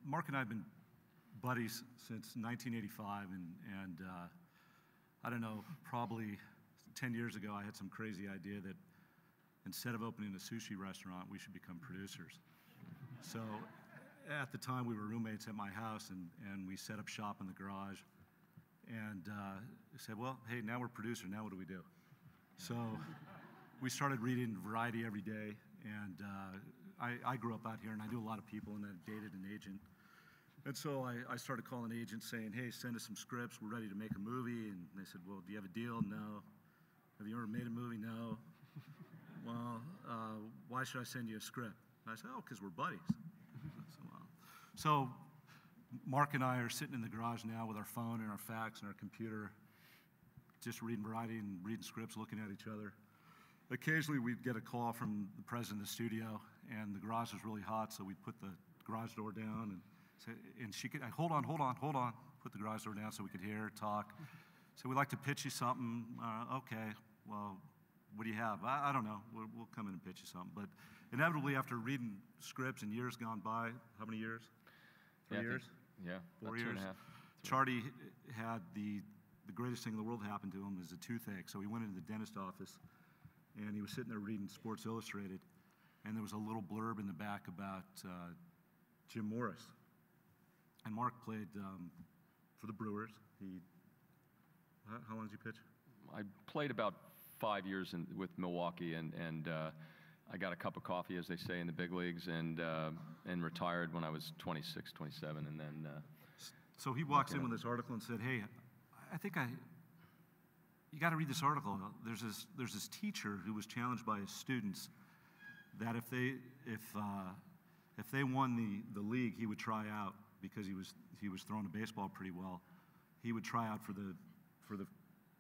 Mark and I have been buddies since 1985, and I don't know, probably 10 years ago, I had some crazy idea that instead of opening a sushi restaurant, we should become producers. So at the time, we were roommates at my house, and we set up shop in the garage, and said, well, hey, now we're producers, now what do we do? So we started reading Variety every day, and I grew up out here, and I knew a lot of people, and I dated an agent. And so I started calling agents saying, hey, send us some scripts, we're ready to make a movie. And they said, well, do you have a deal? No. Have you ever made a movie? No. Well, why should I send you a script? And I said, oh, because we're buddies. So Mark and I are sitting in the garage now with our phone and our fax and our computer, just reading Variety and reading scripts, looking at each other. Occasionally we'd get a call from the president of the studio, and the garage was really hot, so we'd put the garage door down, and say, and she could, hold on, put the garage door down so we could hear her talk. So we'd like to pitch you something. Okay, well, what do you have? I don't know. We'll come in and pitch you something. But inevitably, after reading scripts and years gone by, how many years? 3 years? Yeah, 4 years. 2.5. Charlie had the greatest thing in the world happen to him is a toothache. So he went into the dentist office, and he was sitting there reading Sports Illustrated, and there was a little blurb in the back about Jim Morris. And Mark played for the Brewers. How long did you pitch? I played about 5 years with Milwaukee, and I got a cup of coffee, as they say, in the big leagues, and retired when I was 26, 27, and then. So he walks in with this article and said, "Hey, I think you got to read this article. There's this teacher who was challenged by his students that if they won the league, he would try out because he was throwing a baseball pretty well. He would try out for the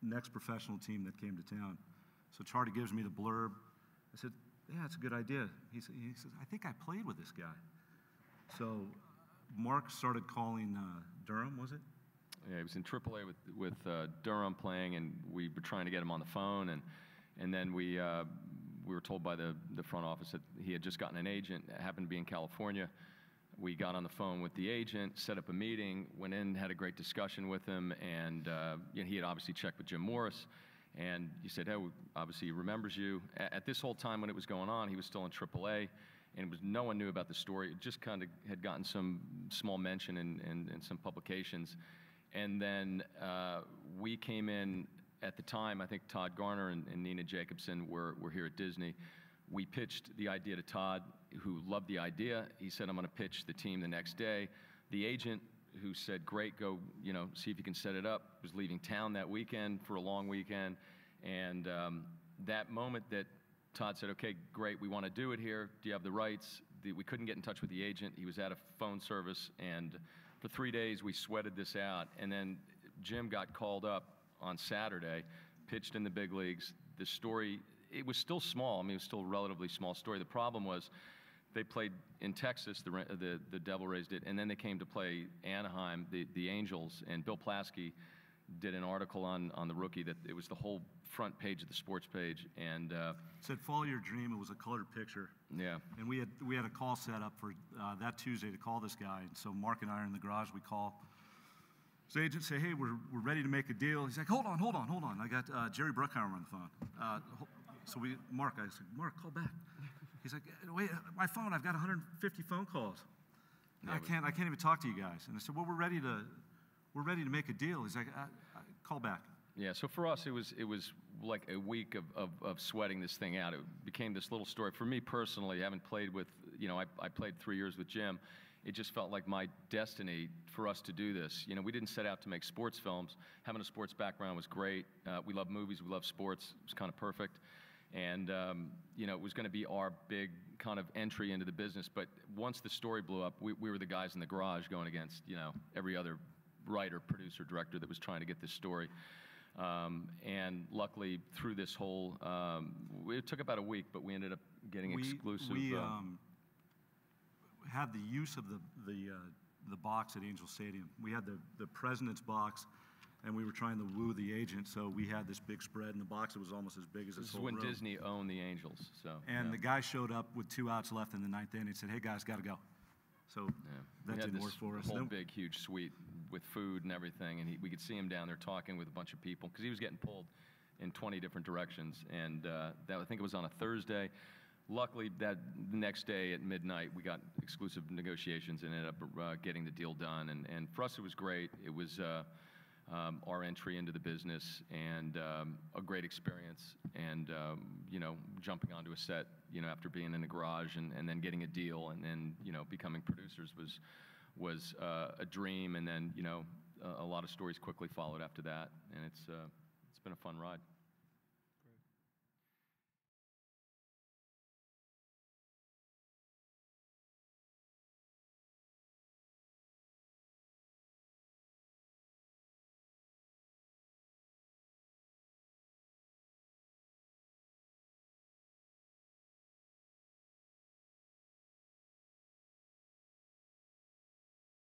next professional team that came to town." So Charlie gives me the blurb. I said, yeah, that's a good idea. He says, I think I played with this guy. So Mark started calling Durham, was it? Yeah, he was in AAA with Durham playing, and we were trying to get him on the phone, and then we were told by the front office that he had just gotten an agent. It happened to be in California. We got on the phone with the agent, set up a meeting, went in, had a great discussion with him, and he had obviously checked with Jim Morris. And he said, hey, obviously he remembers you. At this whole time when it was going on, he was still in AAA, and no one knew about the story. It just kind of had gotten some small mention in some publications. And then we came in at the time, I think Todd Garner and Nina Jacobson were here at Disney. We pitched the idea to Todd, who loved the idea. He said, I'm going to pitch the team the next day. The agent, who said, great, go, see if you can set it up, was leaving town that weekend for a long weekend. And that moment that Todd said, okay, great, we want to do it here. Do you have the rights? We couldn't get in touch with the agent. He was out of phone service. And for 3 days, we sweated this out. And then Jim got called up on Saturday, pitched in the big leagues. The story, it was still small. I mean, it was still a relatively small story. The problem was, they played in Texas, the Devil Rays did, and then they came to play Anaheim, the Angels, and Bill Plaschke did an article on the rookie that it was the whole front page of the sports page, and it said "Follow Your Dream." It was a colored picture. Yeah. And we had a call set up for that Tuesday to call this guy. And so Mark and I are in the garage. We call his agent, say, "Hey, we're ready to make a deal." He's like, "Hold on. I got Jerry Bruckheimer on the phone." So I said, "Mark, call back." He's like, wait, my phone, I've got 150 phone calls. I can't even talk to you guys. And I said, well, we're ready to make a deal. He's like, call back. Yeah, so for us, it was like a week of sweating this thing out. It became this little story. For me personally, I haven't played with, I played 3 years with Jim. It just felt like my destiny for us to do this. We didn't set out to make sports films. Having a sports background was great. We love movies, we love sports. It was kind of perfect. And, it was going to be our big kind of entry into the business. But once the story blew up, we were the guys in the garage going against, every other writer, producer, director that was trying to get this story. And luckily, through this whole, it took about a week, but we ended up getting exclusive. We had the use of the box at Angel Stadium. We had the president's box, and we were trying to woo the agent, so we had this big spread in the box. It was almost as big as this whole room. This is when Disney owned the Angels. So. And the guy showed up with 2 outs left in the 9th inning and said, hey, guys, got to go. So Yeah. that We had didn't work this for us. whole Then- big, huge suite with food and everything, and we could see him down there talking with a bunch of people because he was getting pulled in 20 different directions. And I think it was on a Thursday. Luckily, the next day at midnight, we got exclusive negotiations and ended up getting the deal done. And for us, it was great. It was our entry into the business and a great experience. And jumping onto a set, after being in the garage and then getting a deal and then becoming producers was a dream. And then a lot of stories quickly followed after that. And it's been a fun ride.